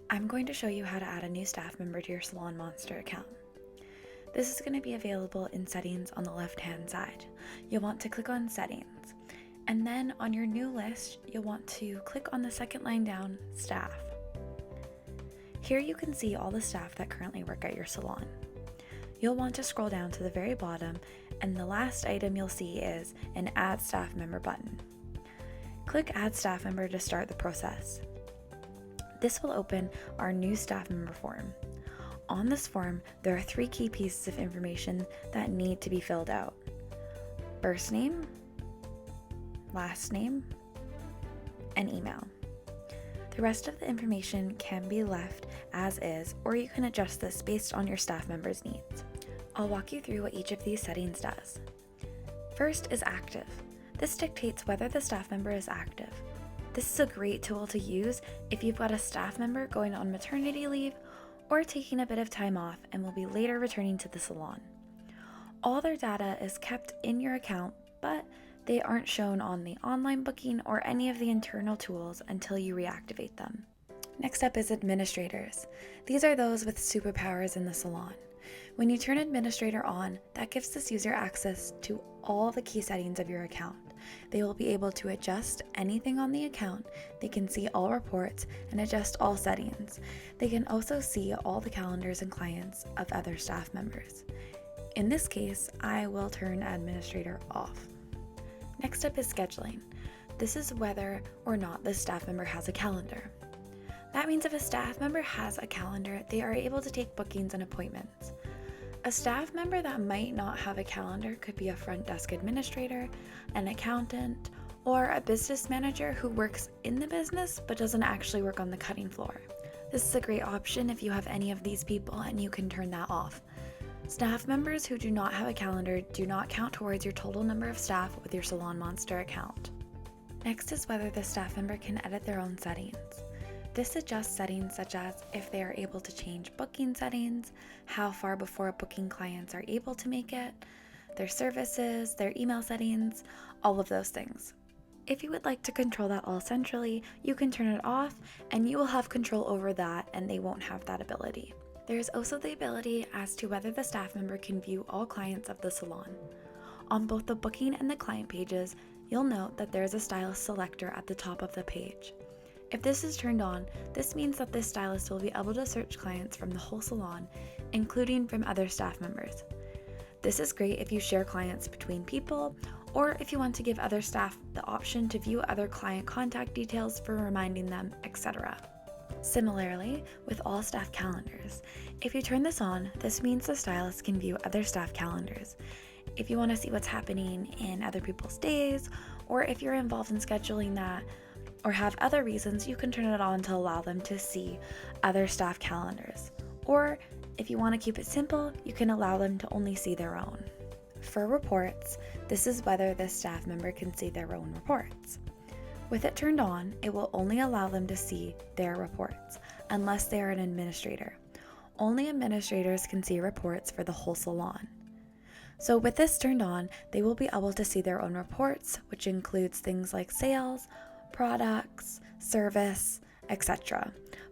I'm going to show you how to add a new staff member to your salonMonster account. This is going to be available in settings on the left-hand side. You'll want to click on settings, and then on your new list, you'll want to click on the second line down, staff. Here you can see all the staff that currently work at your salon. You'll want to scroll down to the very bottom, and the last item you'll see is an Add Staff Member button. Click Add Staff Member to start the process. This will open our new staff member form. On this form, there are 3 key pieces of information that need to be filled out: first name, last name, and email. The rest of the information can be left as is, or you can adjust this based on your staff member's needs. I'll walk you through what each of these settings does. First is active. This dictates whether the staff member is active. This is a great tool to use if you've got a staff member going on maternity leave or taking a bit of time off and will be later returning to the salon. All their data is kept in your account, but they aren't shown on the online booking or any of the internal tools until you reactivate them. Next up is administrators. These are those with superpowers in the salon. When you turn administrator on, that gives this user access to all the key settings of your account. They will be able to adjust anything on the account, they can see all reports and adjust all settings. They can also see all the calendars and clients of other staff members. In this case, I will turn administrator off. Next up is scheduling. This is whether or not the staff member has a calendar. That means if a staff member has a calendar, they are able to take bookings and appointments. A staff member that might not have a calendar could be a front desk administrator, an accountant, or a business manager who works in the business but doesn't actually work on the cutting floor. This is a great option if you have any of these people and you can turn that off. Staff members who do not have a calendar do not count towards your total number of staff with your salonMonster account. Next is whether the staff member can edit their own settings. This adjusts settings such as if they are able to change booking settings, how far before booking clients are able to make it, their services, their email settings, all of those things. If you would like to control that all centrally, you can turn it off and you will have control over that and they won't have that ability. There is also the ability as to whether the staff member can view all clients of the salon. On both the booking and the client pages, you'll note that there is a stylist selector at the top of the page. If this is turned on, this means that this stylist will be able to search clients from the whole salon, including from other staff members. This is great if you share clients between people, or if you want to give other staff the option to view other client contact details for reminding them, etc. Similarly, with all staff calendars, if you turn this on, this means the stylist can view other staff calendars. If you want to see what's happening in other people's days, or if you're involved in scheduling that, or have other reasons, you can turn it on to allow them to see other staff calendars. Or if you want to keep it simple, you can allow them to only see their own. For reports, this is whether the staff member can see their own reports. With it turned on, it will only allow them to see their reports, unless they are an administrator. Only administrators can see reports for the whole salon. So with this turned on, they will be able to see their own reports, which includes things like sales, products, service, etc.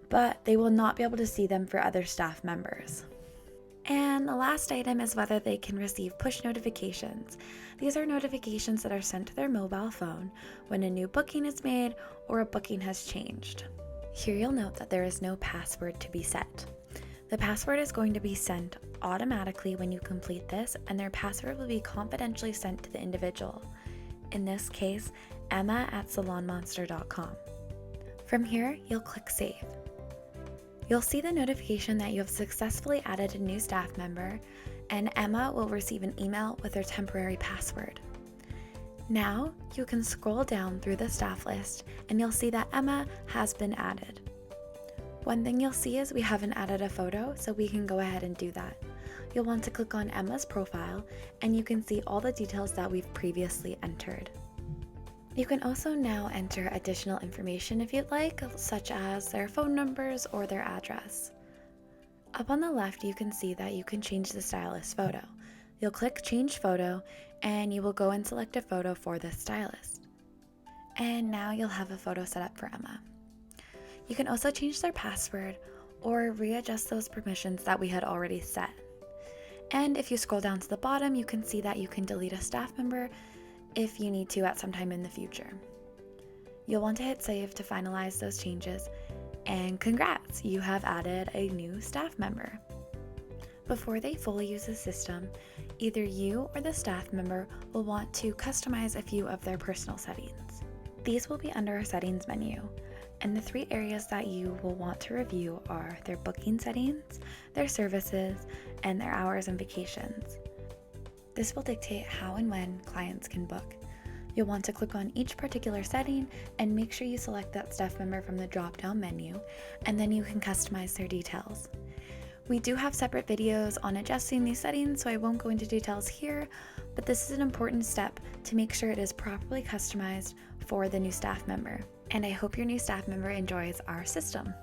But they will not be able to see them for other staff members. And the last item is whether they can receive push notifications. These are notifications that are sent to their mobile phone when a new booking is made or a booking has changed. Here you'll note that there is no password to be set. The password is going to be sent automatically when you complete this, and their password will be confidentially sent to the individual. In this case, emma@salonmonster.com. From here, you'll click Save. You'll see the notification that you have successfully added a new staff member, and Emma will receive an email with their temporary password. Now, you can scroll down through the staff list and you'll see that Emma has been added. One thing you'll see is we haven't added a photo, so we can go ahead and do that. You'll want to click on Emma's profile and you can see all the details that we've previously entered. You can also now enter additional information if you'd like, such as their phone numbers or their address. Up on the left, you can see that you can change the stylist photo. You'll click Change Photo, and you will go and select a photo for this stylist. And now you'll have a photo set up for Emma. You can also change their password or readjust those permissions that we had already set. And if you scroll down to the bottom, you can see that you can delete a staff member if you need to at some time in the future. You'll want to hit save to finalize those changes, and congrats, you have added a new staff member. Before they fully use the system, either you or the staff member will want to customize a few of their personal settings. These will be under our settings menu, and the 3 areas that you will want to review are their booking settings, their services, and their hours and vacations. This will dictate how and when clients can book. You'll want to click on each particular setting and make sure you select that staff member from the drop-down menu, and then you can customize their details. We do have separate videos on adjusting these settings, so I won't go into details here, but this is an important step to make sure it is properly customized for the new staff member. And I hope your new staff member enjoys our system.